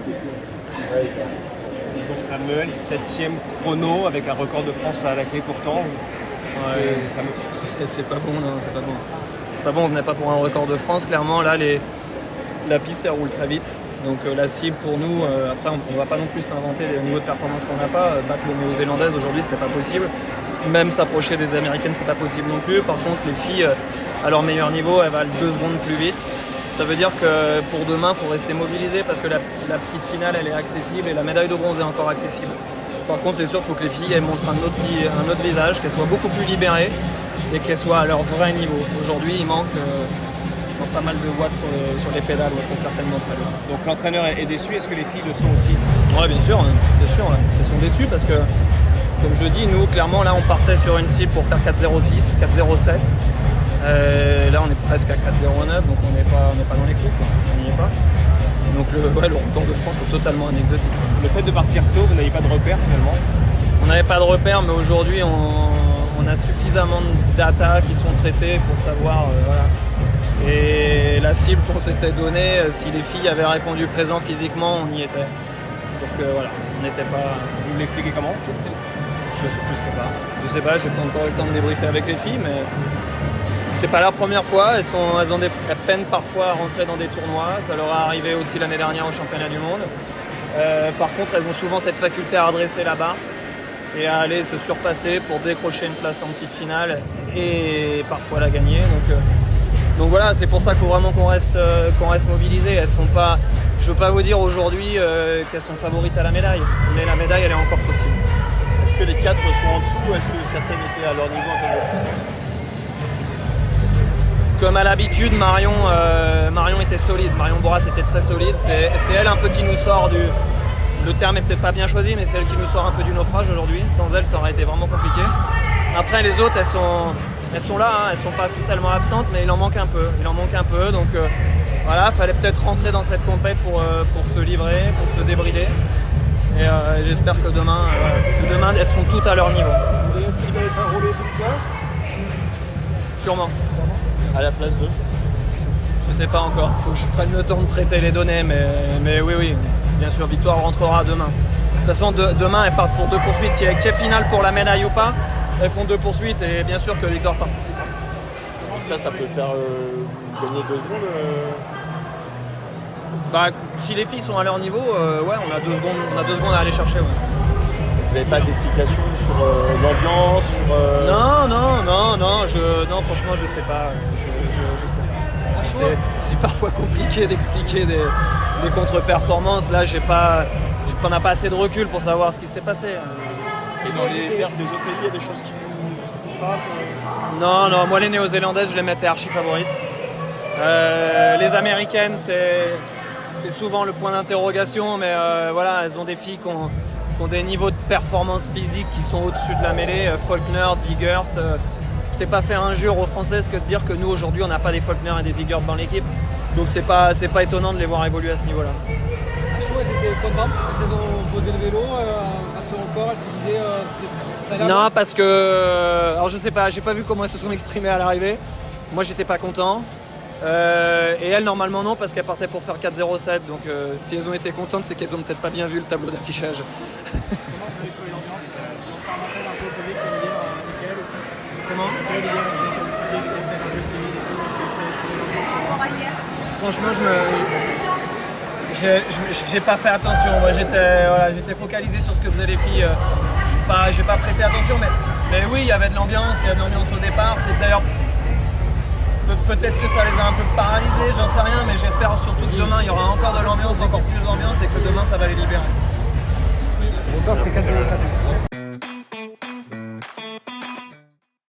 Donc Samuel, 7e chrono avec un record de France à la clé pourtant. C'est pas bon, non, c'est pas bon. C'est pas bon, on venait pas pour un record de France. Clairement, là, la piste, elle roule très vite. Donc la cible pour nous, après, on va pas non plus s'inventer des niveaux de performance qu'on n'a pas. Battre les Néo-Zélandaises aujourd'hui, c'était pas possible. Même s'approcher des Américaines, c'est pas possible non plus. Par contre, les filles, à leur meilleur niveau, elles valent 2 secondes plus vite. Ça veut dire que pour demain, il faut rester mobilisé parce que la petite finale, elle est accessible et la médaille de bronze est encore accessible. Par contre, c'est sûr qu'il faut que les filles elles montrent un autre visage, qu'elles soient beaucoup plus libérées et qu'elles soient à leur vrai niveau. Aujourd'hui, il manque pas mal de watts sur les pédales pour certaines d'entre elles. Donc l'entraîneur est déçu, est-ce que les filles le sont aussi? Oui, bien sûr. Elles sont déçues parce que, comme je dis, nous, clairement, là, on partait sur une cible pour faire 4,06, 4,07. Là, on est presque à 4,09, donc on n'est pas dans les clous, quoi. On n'y est pas. Donc le record de France est totalement anecdotique. Le fait de partir tôt, vous n'avez pas de repères finalement? On n'avait pas de repères, mais aujourd'hui, on a suffisamment de data qui sont traitées pour savoir. Voilà. Et la cible qu'on s'était donnée, si les filles avaient répondu présent physiquement, on y était. Sauf que voilà, on n'était pas. Vous l'expliquez comment? Je sais pas, j'ai pas encore eu le temps de débriefer avec les filles, mais c'est pas la première fois. Elles ont des peines parfois à rentrer dans des tournois. Ça leur est arrivé aussi l'année dernière au championnat du monde. Par contre, elles ont souvent cette faculté à redresser la barre et à aller se surpasser pour décrocher une place en petite finale et parfois la gagner. Donc voilà, c'est pour ça qu'il faut vraiment qu'on reste mobilisés. Elles sont pas, je veux pas vous dire aujourd'hui qu'elles sont favorites à la médaille, mais la médaille elle est encore possible. Est-ce que les 4 sont en dessous ou est-ce que certaines étaient à leur niveau en termes de puissance? Comme à l'habitude, Marion était solide. Marion Boras était très solide. C'est elle un peu qui nous sort du... Le terme est peut-être pas bien choisi, mais c'est elle qui nous sort un peu du naufrage aujourd'hui. Sans elle, ça aurait été vraiment compliqué. Après, les autres, elles sont là. Elles sont pas totalement absentes, mais il en manque un peu. Donc voilà, fallait peut-être rentrer dans cette compète pour se livrer, pour se débrider. Et j'espère que demain, elles seront toutes à leur niveau. Est-ce que vous allez faire rouler victoire? Sûrement. À la place de? Je sais pas encore. Il faut que je prenne le temps de traiter les données, mais oui. Bien sûr, Victoire rentrera demain. De toute façon, demain, elles partent pour 2 poursuites. Qui est finale pour la médaille ou pas, elles font 2 poursuites et bien sûr que Victoire participe. Ça peut faire gagner 2 secondes Si les filles sont à leur niveau, ouais, on a 2 secondes à aller chercher. Ouais. Vous n'avez pas d'explication sur l'ambiance, Non, franchement, je sais pas. Je sais pas. C'est parfois compliqué d'expliquer des contre-performances. Là, on n'a pas assez de recul pour savoir ce qui s'est passé. Et dans les pertes des autres pays, il y a des choses qui vous frappent? Non, moi les Néo-Zélandaises, je les mettais archi favorites. Les Américaines, c'est souvent le point d'interrogation, mais voilà, elles ont des filles qui ont des niveaux de performance physique qui sont au-dessus de la mêlée. Faulkner, Diggert, c'est pas faire injure aux Françaises que de dire que nous aujourd'hui on n'a pas des Faulkner et des Diggert dans l'équipe. Donc c'est pas étonnant de les voir évoluer à ce niveau-là. À chaud, elles étaient contentes quand elles ont posé le vélo, à tout encore, elles se disaient ça a l'air non, parce que alors je sais pas, j'ai pas vu comment elles se sont exprimées à l'arrivée. Moi j'étais pas content. Et elles normalement non, parce qu'elles partaient pour faire 4,07. Donc si elles ont été contentes, c'est qu'elles ont peut-être pas bien vu le tableau d'affichage. Comment vous avez trouvé l'ambiance? Ça rappelle un peu le public comme dire Mickaël aussi. Comment? Franchement, j'ai pas fait attention. Moi, j'étais focalisé sur ce que faisaient les filles. J'ai pas prêté attention, mais oui, il y avait de l'ambiance. Il y avait de l'ambiance au départ. C'est d'ailleurs peut-être que ça les a un peu paralysés, j'en sais rien, mais j'espère surtout que demain il y aura encore de l'ambiance, encore plus d'ambiance, et que demain ça va les libérer. Merci. C'était 4,07.